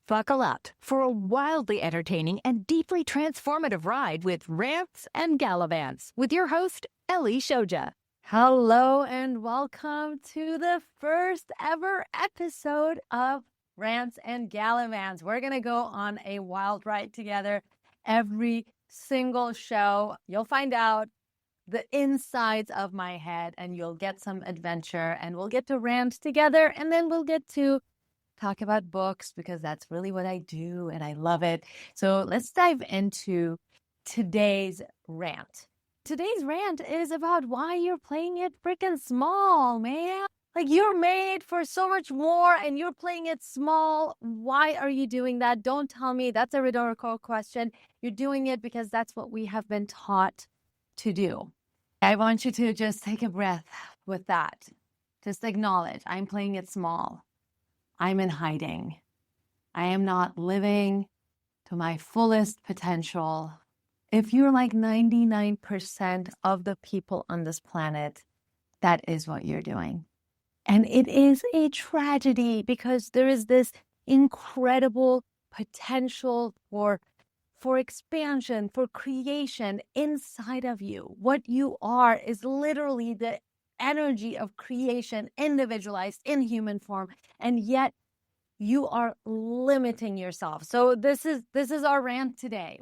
Buckle up for a wildly entertaining and deeply transformative ride with Rants and Galavants with your host, Ellie Shoja. Hello and welcome to the first ever episode of Rants and Galavants. We're going to go on a wild ride together every single show. You'll find out the insides of my head and you'll get some adventure and we'll get to rant together and then we'll get to talk about books because that's really what I do and I love it. So let's dive into today's rant. Today's rant is about why you're playing it freaking small, man. Like you're made for so much more and you're playing it small. Why are you doing that? Don't tell me. That's a rhetorical question. You're doing it because that's what we have been taught to do. I want you to just take a breath with that. Just acknowledge I'm playing it small. I'm in hiding. I am not living to my fullest potential. If you're like 99% of the people on this planet, that is what you're doing. And it is a tragedy because there is this incredible potential for expansion, for creation inside of you. What you are is literally the energy of creation individualized in human form, and yet you are limiting yourself. So this is our rant today.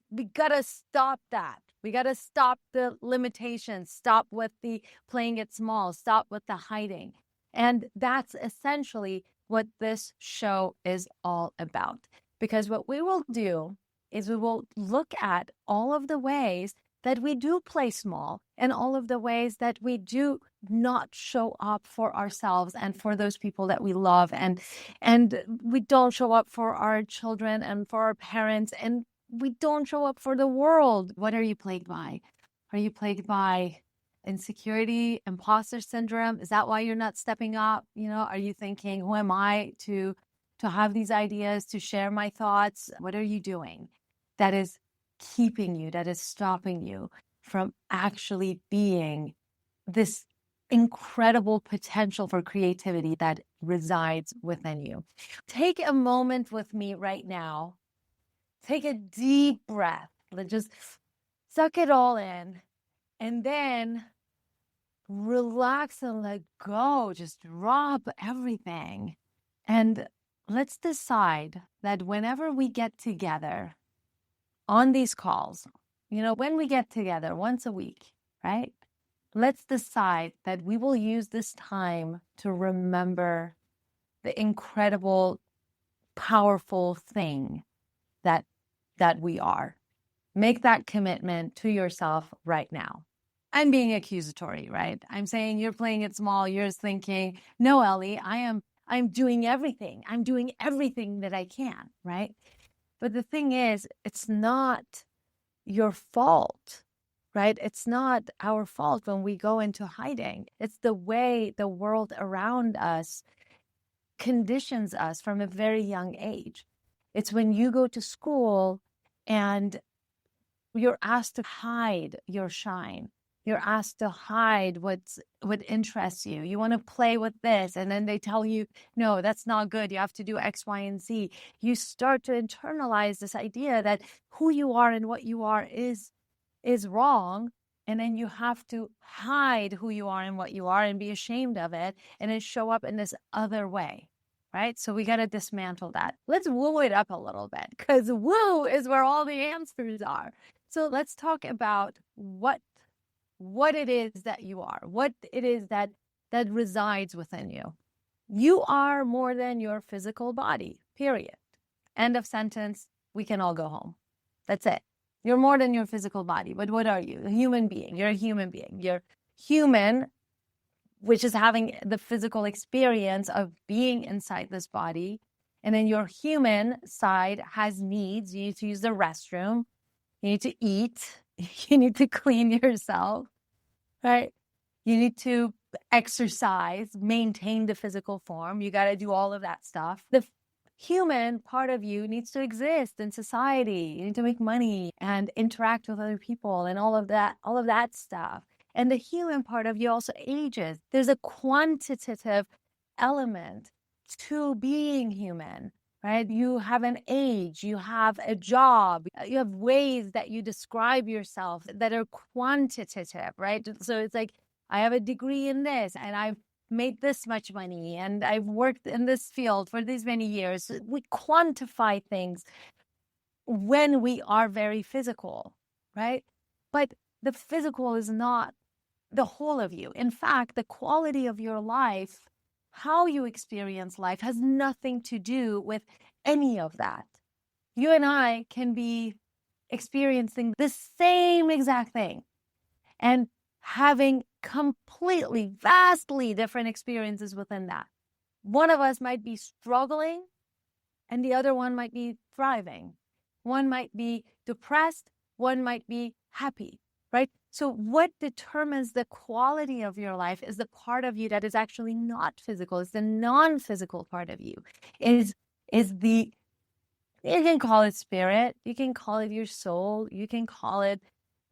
We gotta stop that. We gotta stop the limitations, stop with the playing it small, stop with the hiding. And that's essentially what this show is all about. Because what we will do is we will look at all of the ways that we do play small and all of the ways that we do not show up for ourselves and for those people that we love. And we don't show up for our children and for our parents, and we don't show up for the world. What are you plagued by? Are you plagued by insecurity, imposter syndrome? Is that why you're not stepping up? Are you thinking, who am I to have these ideas, to share my thoughts? What are you doing that is keeping you, that is stopping you from actually being this incredible potential for creativity that resides within you? Take a moment with me right now. Take a deep breath. Let's just suck it all in and then relax and let go. Just drop everything. And let's decide that whenever we get together on these calls, when we get together once a week, right? Let's decide that we will use this time to remember the incredible, powerful thing that we are. Make that commitment to yourself right now. I'm being accusatory, right? I'm saying you're playing it small. You're thinking, no, Ellie, I'm doing everything. I'm doing everything that I can, right? But the thing is, it's not your fault, right? It's not our fault when we go into hiding. It's the way the world around us conditions us from a very young age. It's when you go to school and you're asked to hide your shine. You're asked to hide what interests you. You want to play with this, and then they tell you, no, that's not good. You have to do X, Y, and Z. You start to internalize this idea that who you are and what you are is wrong, and then you have to hide who you are and what you are and be ashamed of it, and then show up in this other way, right? So we got to dismantle that. Let's woo it up a little bit, because woo is where all the answers are. So let's talk about what it is that you are, what it is that resides within you. You are more than your physical body, period. End of sentence. We can all go home. That's it. You're more than your physical body. But what are you? A human being. You're a human being. You're human, which is having the physical experience of being inside this body. And then your human side has needs. You need to use the restroom. You need to eat. You need to clean yourself, right? You need to exercise, maintain the physical form. You got to do all of that stuff. The human part of you needs to exist in society. You need to make money and interact with other people and all of that stuff. And the human part of you also ages. There's a quantitative element to being human. right? You have an age, you have a job, you have ways that you describe yourself that are quantitative, right? So it's like, I have a degree in this and I've made this much money and I've worked in this field for these many years. We quantify things when we are very physical, right? But the physical is not the whole of you. In fact, the quality of your life, how you experience life, has nothing to do with any of that. You and I can be experiencing the same exact thing and having completely, vastly different experiences within that. One of us might be struggling and the other one might be thriving. One might be depressed, one might be happy, right? So what determines the quality of your life is the part of you that is actually not physical. It's the non-physical part of you. Is the, you can call it spirit, you can call it your soul, you can call it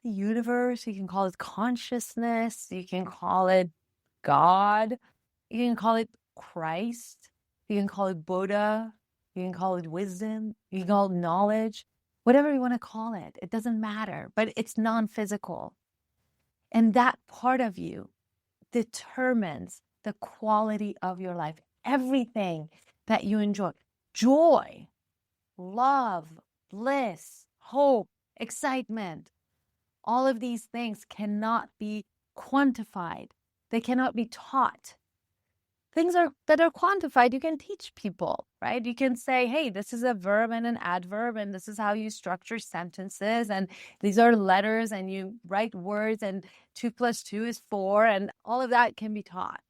the universe, you can call it consciousness, you can call it God, you can call it Christ, you can call it Buddha, you can call it wisdom, you can call it knowledge, whatever you want to call it. It doesn't matter, but it's non-physical. And that part of you determines the quality of your life. Everything that you enjoy, joy, love, bliss, hope, excitement, all of these things cannot be quantified. They cannot be taught. Things that are quantified, you can teach people, right? You can say, hey, this is a verb and an adverb, and this is how you structure sentences, and these are letters, and you write words, and 2 + 2 is 4, and all of that can be taught.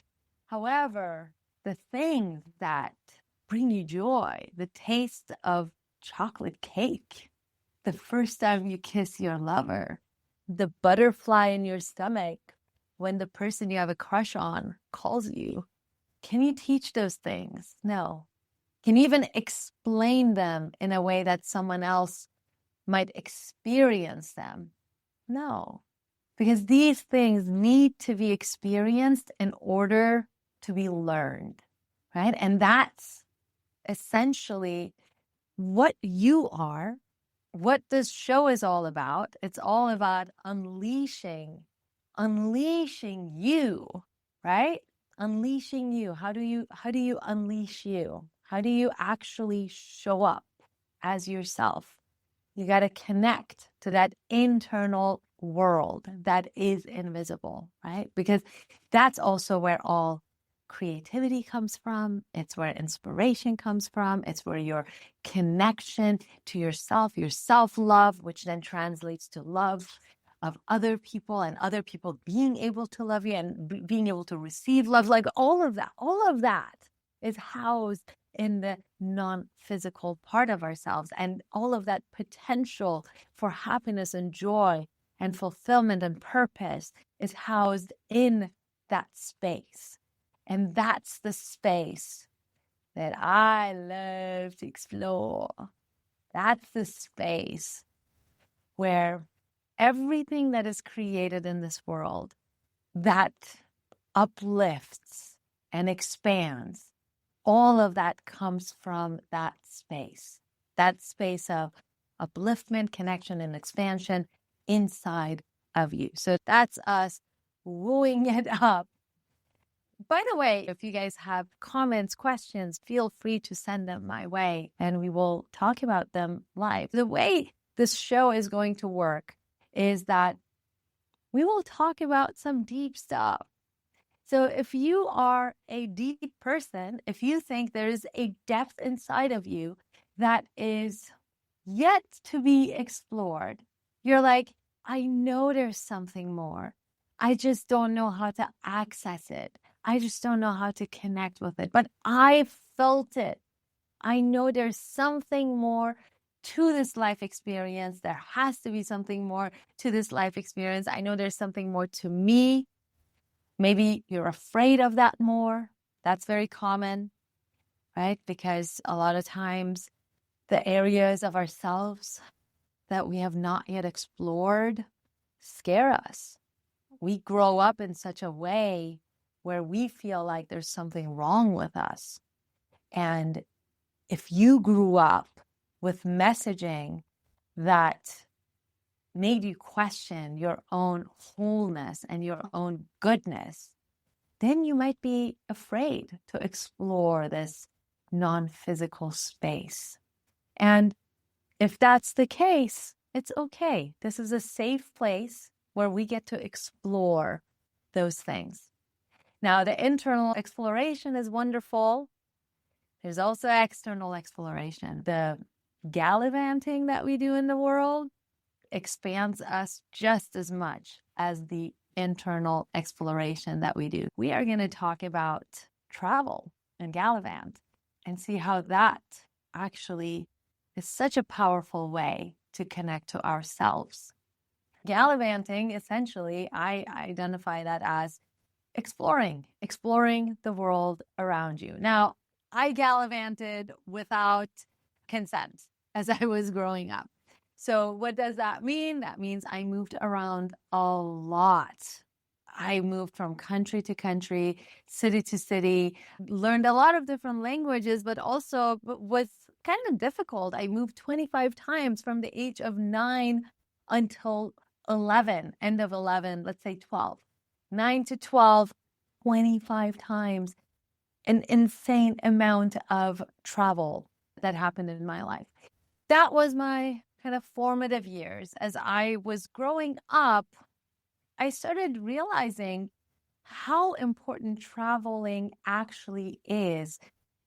However, the things that bring you joy, the taste of chocolate cake, the first time you kiss your lover, the butterfly in your stomach when the person you have a crush on calls you, can you teach those things? No. Can you even explain them in a way that someone else might experience them? No. Because these things need to be experienced in order to be learned, right? And that's essentially what you are, what this show is all about. It's all about unleashing you, right? Unleashing you. How do you unleash you? How do you actually show up as yourself? You got to connect to that internal world that is invisible, right? Because that's also where all creativity comes from. It's where inspiration comes from. It's where your connection to yourself, your self-love, which then translates to love of other people and other people being able to love you and being able to receive love. Like all of that is housed in the non-physical part of ourselves. And all of that potential for happiness and joy and fulfillment and purpose is housed in that space. And that's the space that I love to explore. That's the space where everything that is created in this world that uplifts and expands, all of that comes from that space of upliftment, connection, and expansion inside of you. So that's us wooing it up. By the way, if you guys have comments, questions, feel free to send them my way and we will talk about them live. The way this show is going to work is that we will talk about some deep stuff. So if you are a deep person, if you think there is a depth inside of you that is yet to be explored, you're like, I know there's something more. I just don't know how to access it. I just don't know how to connect with it. But I felt it. I know there's something more to this life experience. There has to be something more to this life experience. I know there's something more to me. Maybe you're afraid of that more. That's very common, right? Because a lot of times the areas of ourselves that we have not yet explored scare us. We grow up in such a way where we feel like there's something wrong with us. And if you grew up with messaging that made you question your own wholeness and your own goodness, then you might be afraid to explore this non-physical space. And if that's the case, it's okay. This is a safe place where we get to explore those things. Now, the internal exploration is wonderful. There's also external exploration. The gallivanting that we do in the world expands us just as much as the internal exploration that we do. We are going to talk about travel and gallivant and see how that actually is such a powerful way to connect to ourselves. Gallivanting, essentially, I identify that as exploring the world around you. Now, I gallivanted without consent as I was growing up. So what does that mean? That means I moved around a lot. I moved from country to country, city to city, learned a lot of different languages, but also was kind of difficult. I moved 25 times from the age of 9 until 11, end of 11, let's say 12. 9 to 12, 25 times. An insane amount of travel that happened in my life. That was my kind of formative years. As I was growing up, I started realizing how important traveling actually is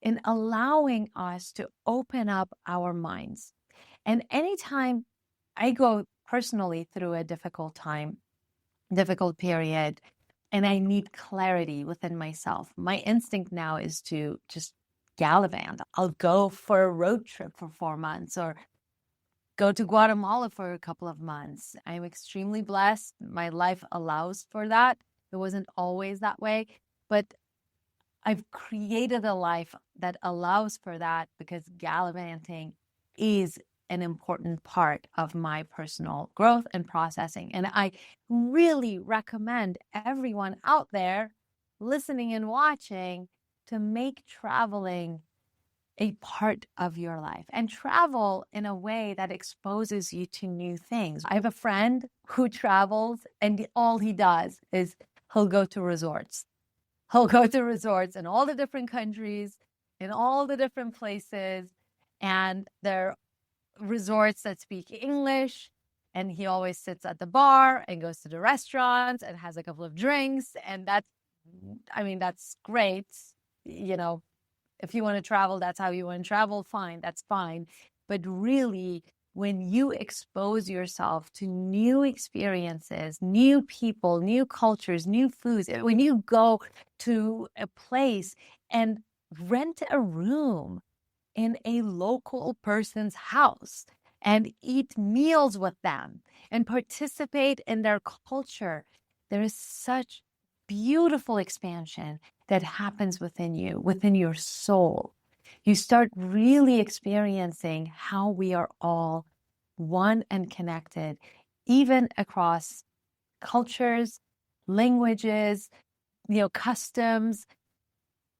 in allowing us to open up our minds. And anytime I go personally through a difficult time, difficult period, and I need clarity within myself, my instinct now is to just gallivant. I'll go for a road trip for 4 months or go to Guatemala for a couple of months. I'm extremely blessed. My life allows for that. It wasn't always that way, but I've created a life that allows for that because gallivanting is an important part of my personal growth and processing. And I really recommend everyone out there listening and watching to make traveling a part of your life and travel in a way that exposes you to new things. I have a friend who travels and all he does is he'll go to resorts. He'll go to resorts in all the different countries, in all the different places, and they're resorts that speak English. And he always sits at the bar and goes to the restaurants and has a couple of drinks. And that's great. You know, if you want to travel, that's how you want to travel, fine, that's fine. But really, when you expose yourself to new experiences, new people, new cultures, new foods, when you go to a place and rent a room in a local person's house and eat meals with them and participate in their culture, there is such beautiful expansion that happens within you, within your soul. You start really experiencing how we are all one and connected, even across cultures, languages, customs.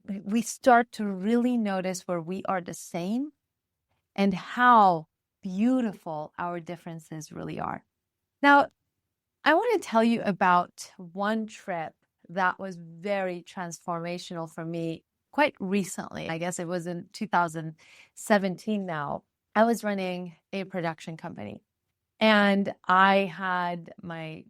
We start to really notice where we are the same and how beautiful our differences really are. Now, I want to tell you about one trip that was very transformational for me quite recently. I guess it was in 2017 now. I was running a production company and I had my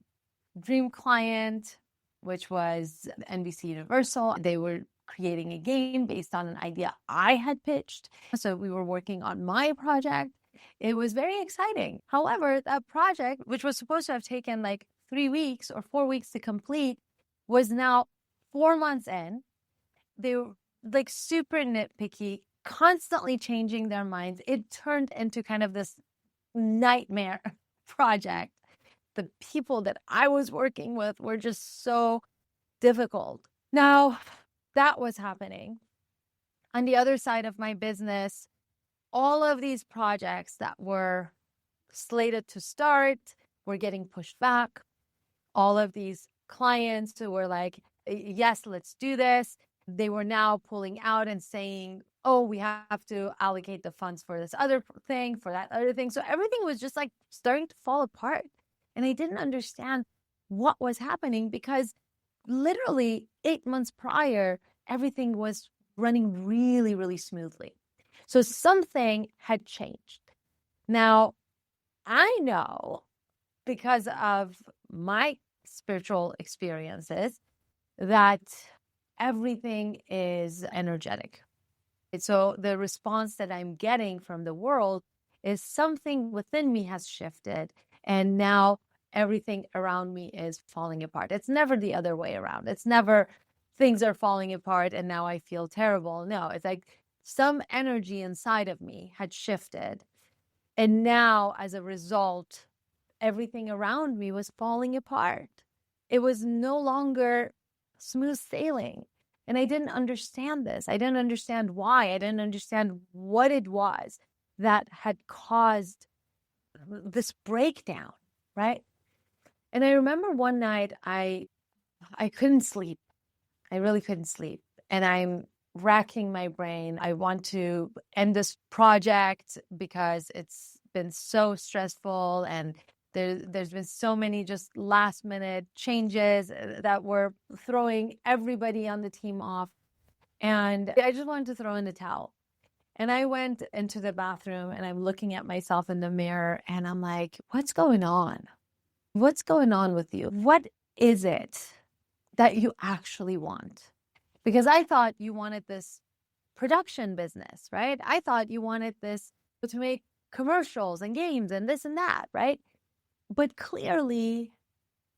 dream client, which was NBC Universal. They were creating a game based on an idea I had pitched. So we were working on my project. It was very exciting. However, that project, which was supposed to have taken like 3 weeks or 4 weeks to complete, was now 4 months in. They were like super nitpicky, constantly changing their minds. It turned into kind of this nightmare project. The people that I was working with were just so difficult. Now, that was happening. On the other side of my business, all of these projects that were slated to start were getting pushed back. All of these clients who were like, yes, let's do this, they were now pulling out and saying, oh, we have to allocate the funds for this other thing, for that other thing. So everything was just like starting to fall apart. And I didn't understand what was happening because literally 8 months prior, everything was running really, really smoothly. So something had changed. Now, I know because of my spiritual experiences that everything is energetic. So the response that I'm getting from the world is something within me has shifted, and now everything around me is falling apart. It's never the other way around. It's never things are falling apart and now I feel terrible. No, it's like some energy inside of me had shifted. And now, as a result, everything around me was falling apart. It was no longer smooth sailing. And I didn't understand this. I didn't understand why. I didn't understand what it was that had caused this breakdown, right? And I remember one night I couldn't sleep. I really couldn't sleep. And I'm racking my brain. I want to end this project because it's been so stressful and there's been so many just last minute changes that were throwing everybody on the team off. And I just wanted to throw in the towel. And I went into the bathroom and I'm looking at myself in the mirror and I'm like, what's going on? What's going on with you? What is it that you actually want? Because I thought you wanted this production business, right? I thought you wanted this to make commercials and games and this and that, right? But clearly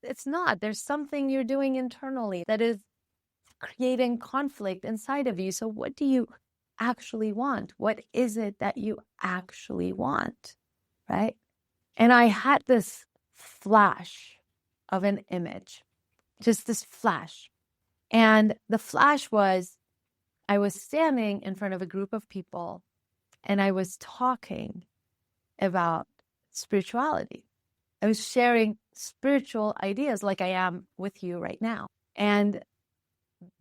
it's not. There's something you're doing internally that is creating conflict inside of you. So what do you actually want? What is it that you actually want, right? And I had this flash of an image, just this flash. And the flash was, I was standing in front of a group of people and I was talking about spirituality. I was sharing spiritual ideas like I am with you right now. And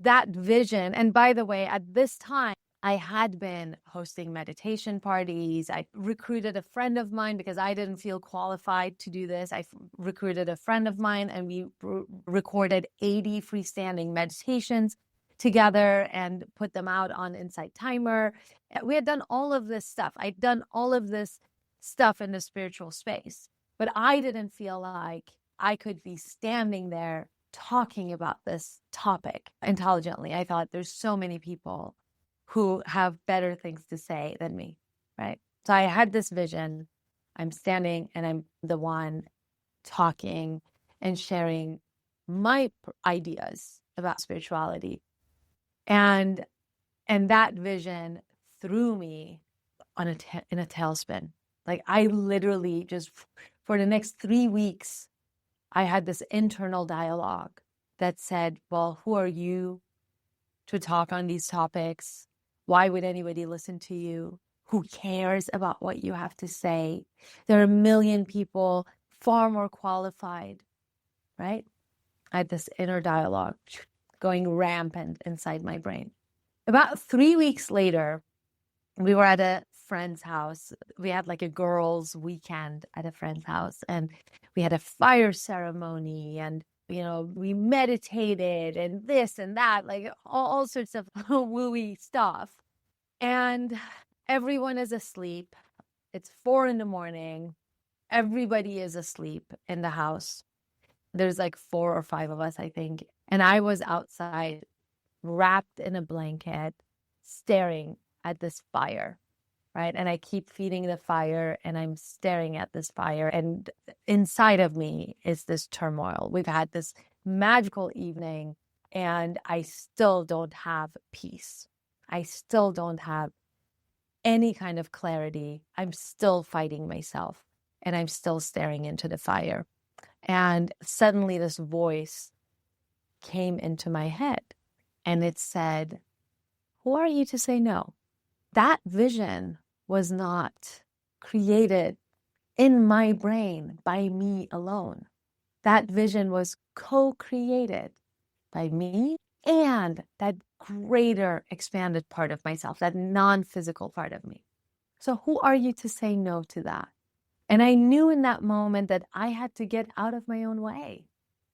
that vision, and by the way, at this time, I had been hosting meditation parties. I recruited a friend of mine because I didn't feel qualified to do this. I recruited a friend of mine and we recorded 80 freestanding meditations together and put them out on Insight Timer. We had done all of this stuff. I'd done all of this stuff in the spiritual space, but I didn't feel like I could be standing there talking about this topic intelligently. I thought there's so many people who have better things to say than me, right? So I had this vision. I'm standing and I'm the one talking and sharing my ideas about spirituality. And that vision threw me on in a tailspin. Like I literally just for the next 3 weeks, I had this internal dialogue that said, well, who are you to talk on these topics? Why would anybody listen to you? Who cares about what you have to say? There are a million people far more qualified, right? I had this inner dialogue going rampant inside my brain. About 3 weeks later, we were at a friend's house. We had like a girls' weekend at a friend's house, and we had a fire ceremony, and we meditated and this and that, like all sorts of wooey stuff. And everyone is asleep. It's 4 a.m. Everybody is asleep in the house. There's like 4 or 5 of us, I think. And I was outside, wrapped in a blanket, staring at this fire, right? And I keep feeding the fire and I'm staring at this fire. And inside of me is this turmoil. We've had this magical evening and I still don't have peace. I still don't have any kind of clarity. I'm still fighting myself and I'm still staring into the fire. And suddenly this voice came into my head and it said, who are you to say no? That vision was not created in my brain by me alone. That vision was co-created by me and that greater expanded part of myself, that non-physical part of me. So who are you to say no to that? And I knew in that moment that I had to get out of my own way.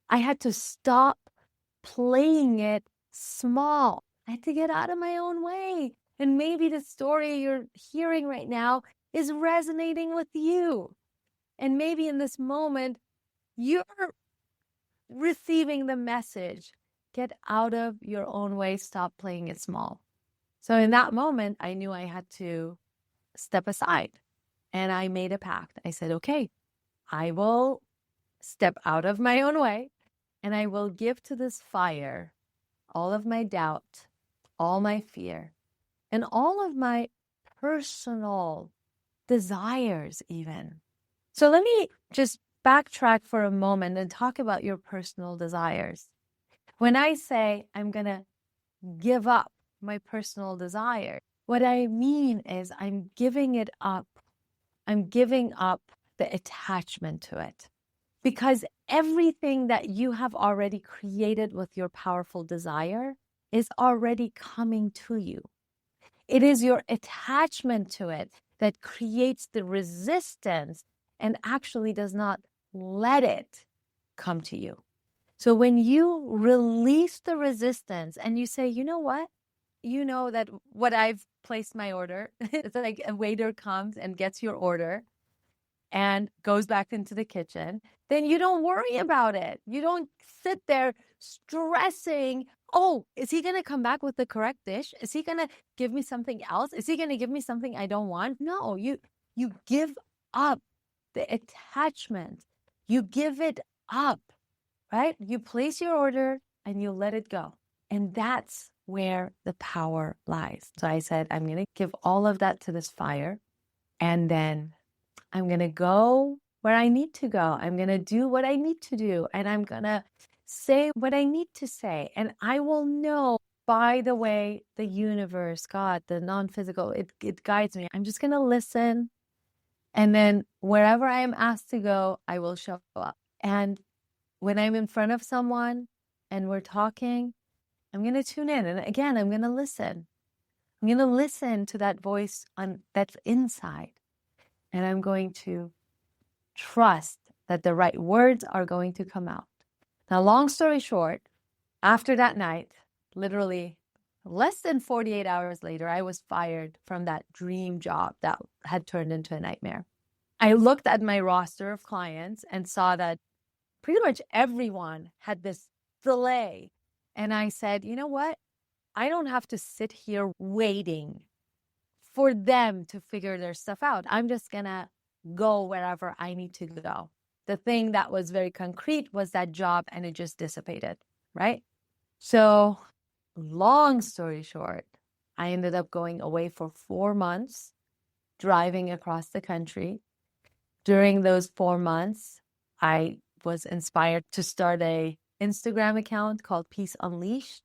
I had to stop playing it small. I had to get out of my own way. And maybe the story you're hearing right now is resonating with you. And maybe in this moment, you're receiving the message. Get out of your own way. Stop playing it small. So in that moment, I knew I had to step aside. And I made a pact. I said, okay, I will step out of my own way and I will give to this fire all of my doubt, all my fear, and all of my personal desires even. So let me just backtrack for a moment and talk about your personal desires. When I say I'm going to give up my personal desire, what I mean is I'm giving it up. I'm giving up the attachment to it. Because everything that you have already created with your powerful desire is already coming to you. It is your attachment to it that creates the resistance and actually does not let it come to you. So when you release the resistance and you say, you know what? You know that what I've placed my order, it's like a waiter comes and gets your order and goes back into the kitchen, then you don't worry about it. You don't sit there stressing, oh, is he going to come back with the correct dish? Is he going to give me something else? Is he going to give me something I don't want? No, you give up the attachment. You give it up, right? You place your order and you let it go. And that's where the power lies. So I said, I'm going to give all of that to this fire. And then I'm going to go where I need to go. I'm going to do what I need to do. And I'm going to say what I need to say. And I will know, by the way, the universe, God, the non-physical, it guides me. I'm just going to listen. And then wherever I am asked to go, I will show up. And when I'm in front of someone and we're talking, I'm going to tune in. And again, I'm going to listen. I'm going to listen to that voice that's inside. And I'm going to trust that the right words are going to come out. Now, long story short, after that night, literally less than 48 hours later, I was fired from that dream job that had turned into a nightmare. I looked at my roster of clients and saw that pretty much everyone had this delay. And I said, you know what? I don't have to sit here waiting for them to figure their stuff out. I'm just going to go wherever I need to go. The thing that was very concrete was that job, and it just dissipated, right? So long story short, I ended up going away for 4 months, driving across the country. During those 4 months, I was inspired to start a Instagram account called Peace Unleashed,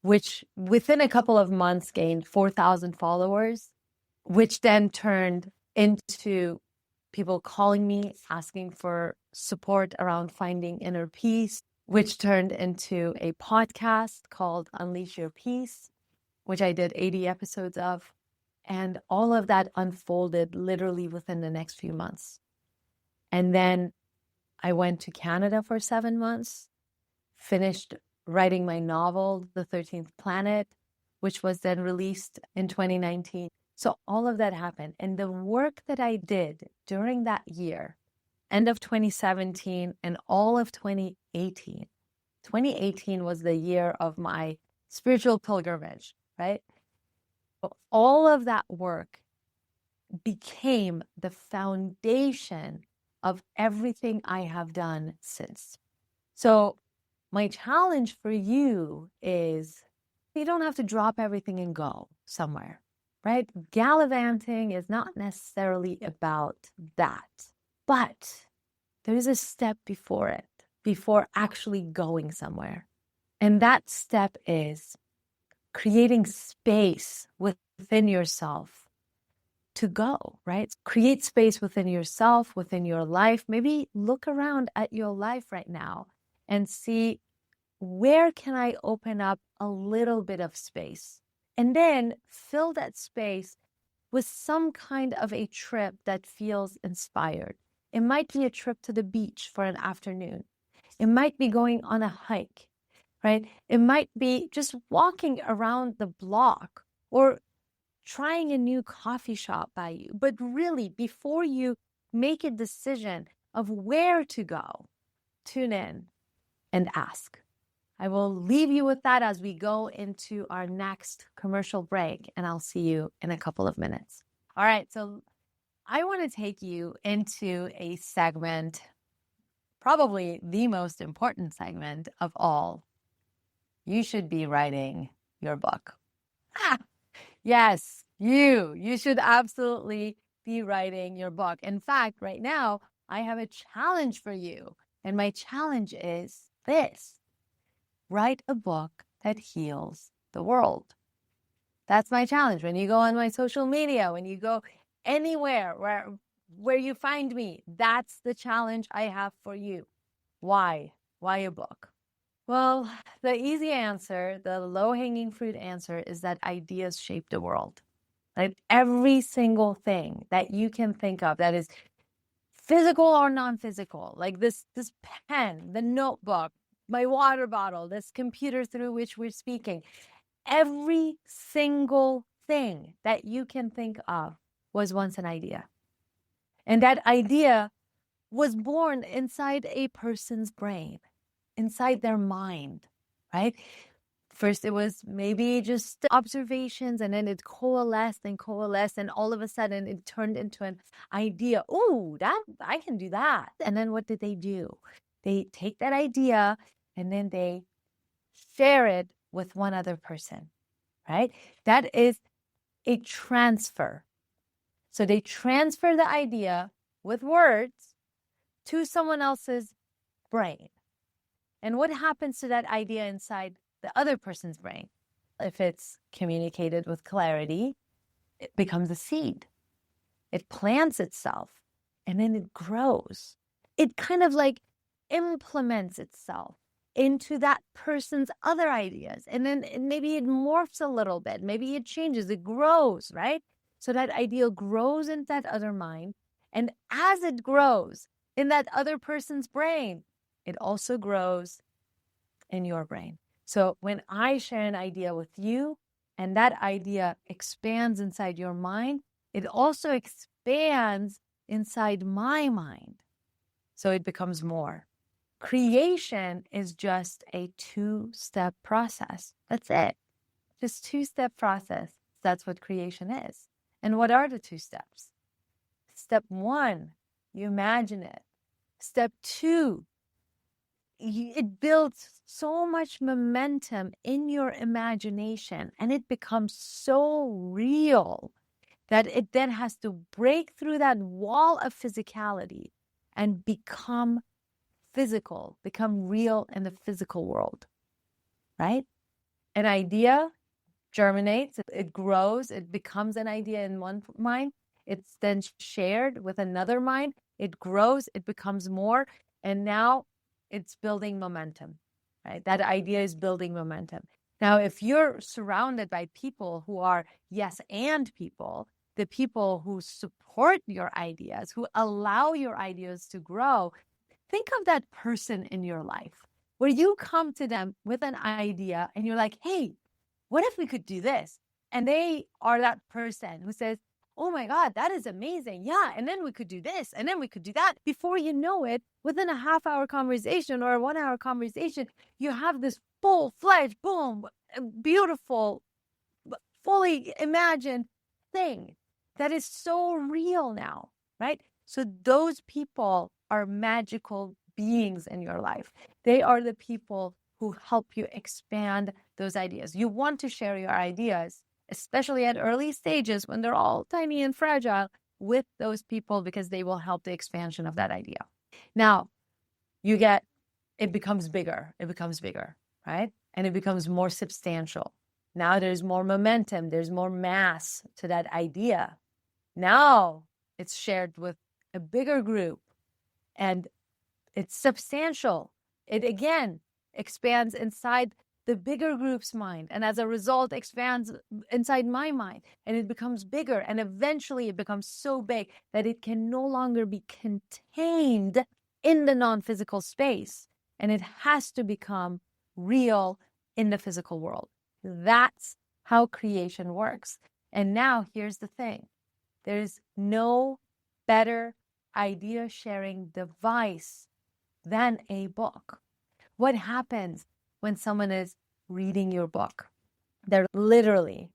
which within a couple of months gained 4,000 followers, which then turned into people calling me, asking for support around finding inner peace, which turned into a podcast called Unleash Your Peace, which I did 80 episodes of. And all of that unfolded literally within the next few months. And then I went to Canada for 7 months, finished writing my novel, The 13th Planet, which was then released in 2019. So all of that happened. And the work that I did during that year, end of 2017 and all of 2018, 2018 was the year of my spiritual pilgrimage, right? So all of that work became the foundation of everything I have done since. So my challenge for you is you don't have to drop everything and go somewhere, right? Gallivanting is not necessarily about that, but there is a step before it, before actually going somewhere. And that step is creating space within yourself to go, right? Create space within yourself, within your life. Maybe look around at your life right now and see where can I open up a little bit of space? And then fill that space with some kind of a trip that feels inspired. It might be a trip to the beach for an afternoon. It might be going on a hike, right? It might be just walking around the block or trying a new coffee shop by you. But really, before you make a decision of where to go, tune in and ask. I will leave you with that as we go into our next commercial break, and I'll see you in a couple of minutes. All right, so I want to take you into a segment, probably the most important segment of all. You should be writing your book. Yes, you should absolutely be writing your book. In fact, right now, I have a challenge for you. And my challenge is this: write a book that heals the world. That's my challenge. When you go on my social media, when you go anywhere where you find me, that's the challenge I have for you. Why? Why a book? Well, the easy answer, the low-hanging fruit answer, is that ideas shape the world. Like every single thing that you can think of that is physical or non-physical, like this pen, the notebook, my water bottle, this computer through which we're speaking, every single thing that you can think of was once an idea. And that idea was born inside a person's brain, inside their mind, right? First, it was maybe just observations, and then it coalesced, and all of a sudden it turned into an idea. Oh, that I can do that. And then what did they do? They take that idea and then they share it with one other person, right? That is a transfer. So they transfer the idea with words to someone else's brain. And what happens to that idea inside the other person's brain? If it's communicated with clarity, it becomes a seed. It plants itself and then it grows. It kind of like implements itself into that person's other ideas. And then maybe it morphs a little bit. Maybe it changes, it grows, right? So that idea grows in that other mind. And as it grows in that other person's brain, it also grows in your brain. So when I share an idea with you and that idea expands inside your mind, it also expands inside my mind. So it becomes more. Creation is just a two-step process. That's it. Just two-step process. That's what creation is. And what are the two steps? Step one, you imagine it. Step two, it builds so much momentum in your imagination and it becomes so real that it then has to break through that wall of physicality and become physical, become real in the physical world, right? An idea germinates, it grows, it becomes an idea in one mind. It's then shared with another mind. It grows, it becomes more, and now it's building momentum, right? That idea is building momentum. Now, if you're surrounded by people who are yes and people, the people who support your ideas, who allow your ideas to grow, think of that person in your life where you come to them with an idea and you're like, hey, what if we could do this? And they are that person who says, oh my God, that is amazing. Yeah. And then we could do this. And then we could do that. Before you know it, within a half-hour conversation or a 1-hour conversation, you have this full-fledged, boom, beautiful, fully imagined thing that is so real now, right? So those people are magical beings in your life. They are the people who help you expand those ideas. You want to share your ideas, especially at early stages when they're all tiny and fragile, with those people because they will help the expansion of that idea. Now, it becomes bigger, right? And it becomes more substantial. Now there's more momentum, there's more mass to that idea. Now it's shared with a bigger group and it's substantial. It expands inside the bigger group's mind, and as a result expands inside my mind, and it becomes bigger, and eventually it becomes so big that it can no longer be contained in the non-physical space, and it has to become real in the physical world. That's how creation works. And now here's the thing. There's no better idea sharing device than a book. What happens when someone is reading your book? They're literally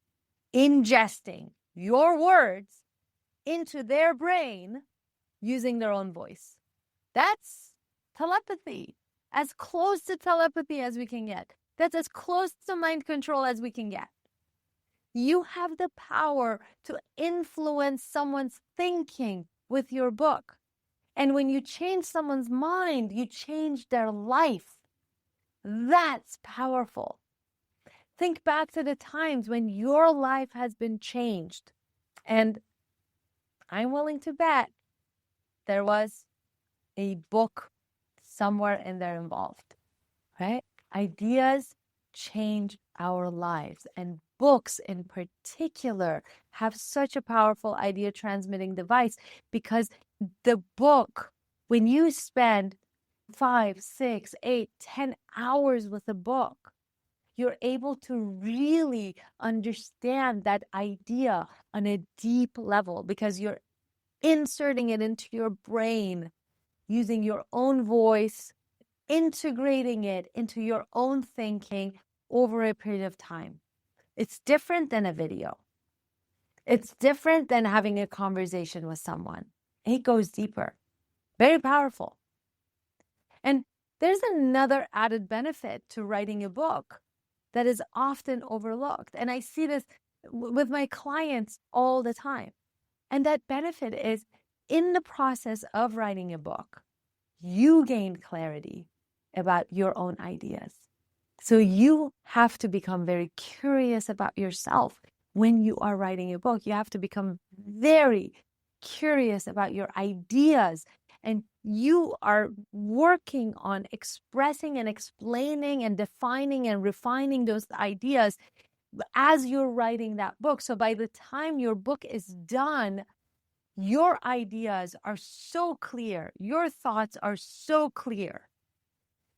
ingesting your words into their brain using their own voice. That's telepathy, as close to telepathy as we can get. That's as close to mind control as we can get. You have the power to influence someone's thinking with your book. And when you change someone's mind, you change their life. That's powerful. Think back to the times when your life has been changed. And I'm willing to bet there was a book somewhere in there involved, right? Ideas change our lives, and books in particular have such a powerful idea transmitting device, because the book, when you spend 5, 6, 8, 10 hours with a book, you're able to really understand that idea on a deep level, because you're inserting it into your brain using your own voice, integrating it into your own thinking over a period of time. It's different than a video. It's different than having a conversation with someone. It goes deeper. Very powerful. And there's another added benefit to writing a book that is often overlooked. And I see this with my clients all the time. And that benefit is, in the process of writing a book, you gain clarity about your own ideas. So you have to become very curious about yourself when you are writing a book. You have to become very curious about your ideas. And you are working on expressing and explaining and defining and refining those ideas as you're writing that book. So by the time your book is done, your ideas are so clear. Your thoughts are so clear.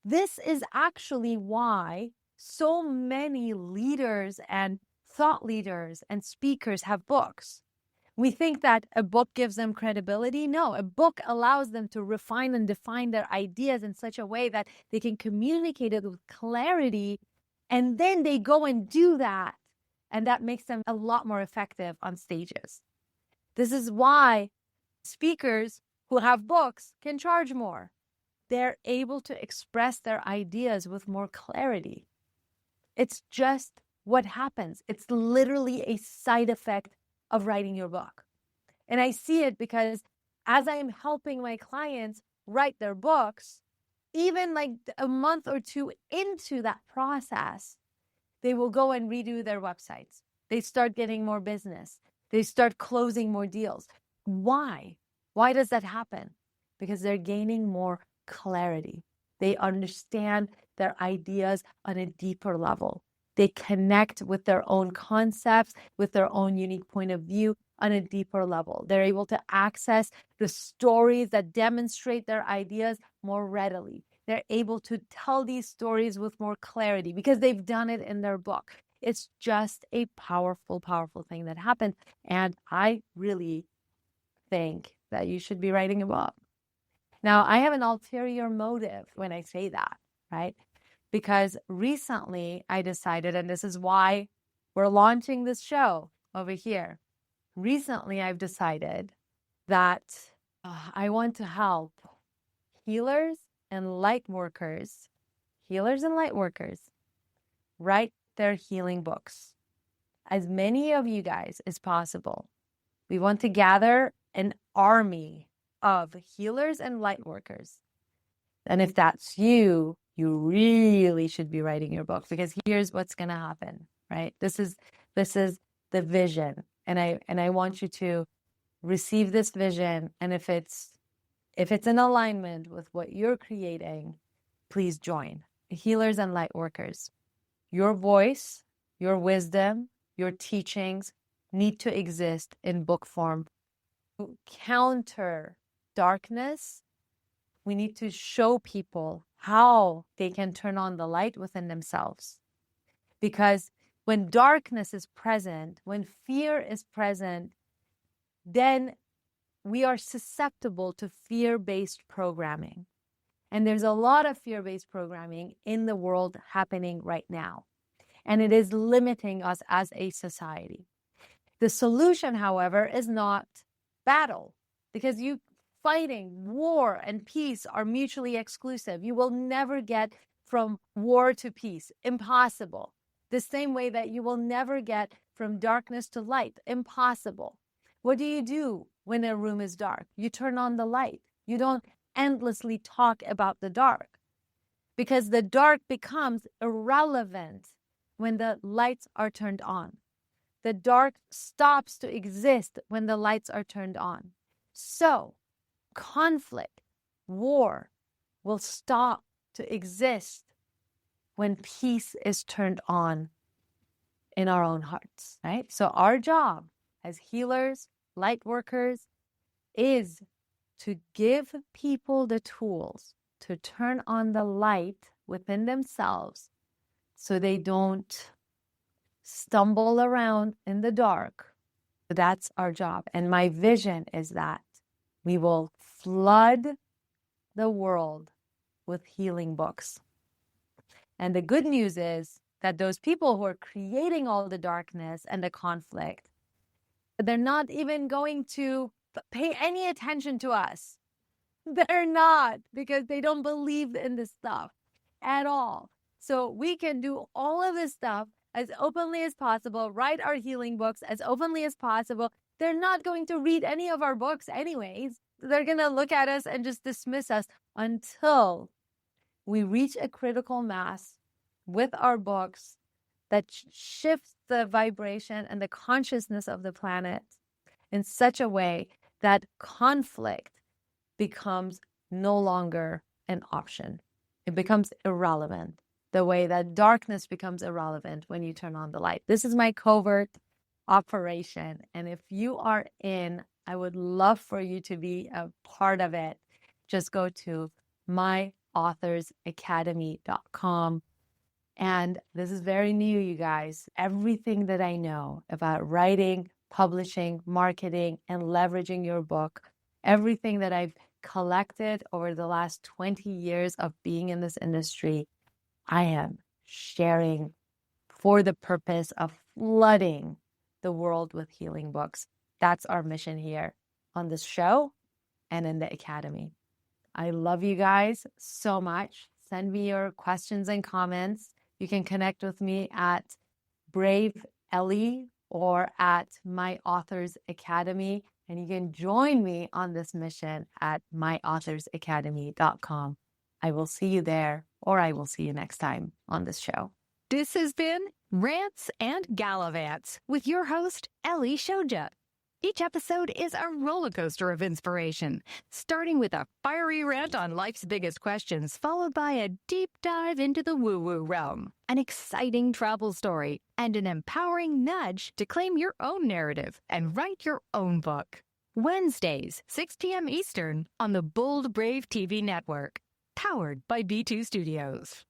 This is actually why so many leaders and thought leaders and speakers have books. We think that a book gives them credibility. No, a book allows them to refine and define their ideas in such a way that they can communicate it with clarity, and then they go and do that. And that makes them a lot more effective on stages. This is why speakers who have books can charge more. They're able to express their ideas with more clarity. It's just what happens. It's literally a side effect of writing your book. And I see it because as I am helping my clients write their books, even like a month or two into that process, they will go and redo their websites. They start getting more business. They start closing more deals. Why? Why does that happen? Because they're gaining more clarity. They understand their ideas on a deeper level. They connect with their own concepts, with their own unique point of view on a deeper level. They're able to access the stories that demonstrate their ideas more readily. They're able to tell these stories with more clarity because they've done it in their book. It's just a powerful, powerful thing that happens. And I really think that you should be writing a book. Now, I have an ulterior motive when I say that, right? Because recently I decided, and this is why we're launching this show over here. Recently, I've decided that I want to help healers and light workers write their healing books. As many of you guys as possible. We want to gather an army of healers and light workers. And if that's you, you really should be writing your book, because here's what's going to happen, right? This is the vision. And I want you to receive this vision. And if it's in alignment with what you're creating, please join. healers and light workers, your voice, your wisdom, your teachings need to exist in book form. To counter darkness, we need to show people how they can turn on the light within themselves. Because when darkness is present, when fear is present, then we are susceptible to fear-based programming. And there's a lot of fear-based programming in the world happening right now. And it is limiting us as a society. The solution, however, is not battle, because fighting, war, and peace are mutually exclusive. You will never get from war to peace. Impossible. The same way that you will never get from darkness to light. Impossible. What do you do when a room is dark? You turn on the light. You don't endlessly talk about the dark, because the dark becomes irrelevant when the lights are turned on. The dark stops to exist when the lights are turned on. So, conflict, war will stop to exist when peace is turned on in our own hearts, right? So our job as healers, light workers, is to give people the tools to turn on the light within themselves so they don't stumble around in the dark. That's our job. And my vision is that we will flood the world with healing books. And the good news is that those people who are creating all the darkness and the conflict, they're not even going to pay any attention to us. They're not, because they don't believe in this stuff at all. So we can do all of this stuff as openly as possible, write our healing books as openly as possible. They're not going to read any of our books anyways. They're going to look at us and just dismiss us until we reach a critical mass with our books that shifts the vibration and the consciousness of the planet in such a way that conflict becomes no longer an option. It becomes irrelevant, the way that darkness becomes irrelevant when you turn on the light. This is my covert operation. And if you are in, I would love for you to be a part of it. Just go to myauthoracademy.com. And this is very new, you guys. Everything that I know about writing, publishing, marketing, and leveraging your book, everything that I've collected over the last 20 years of being in this industry, I am sharing for the purpose of flooding the world with healing books. That's our mission here on this show and in the Academy. I love you guys so much. Send me your questions and comments. You can connect with me at Brave Ellie or at My Authors Academy. And you can join me on this mission at myauthoracademy.com. I will see you there, or I will see you next time on this show. This has been Rants and Galavants with your host, Ellie Shoja. Each episode is a roller coaster of inspiration, starting with a fiery rant on life's biggest questions, followed by a deep dive into the woo-woo realm, an exciting travel story, and an empowering nudge to claim your own narrative and write your own book. Wednesdays, 6 p.m. Eastern on the Bold Brave TV network, powered by B2 Studios.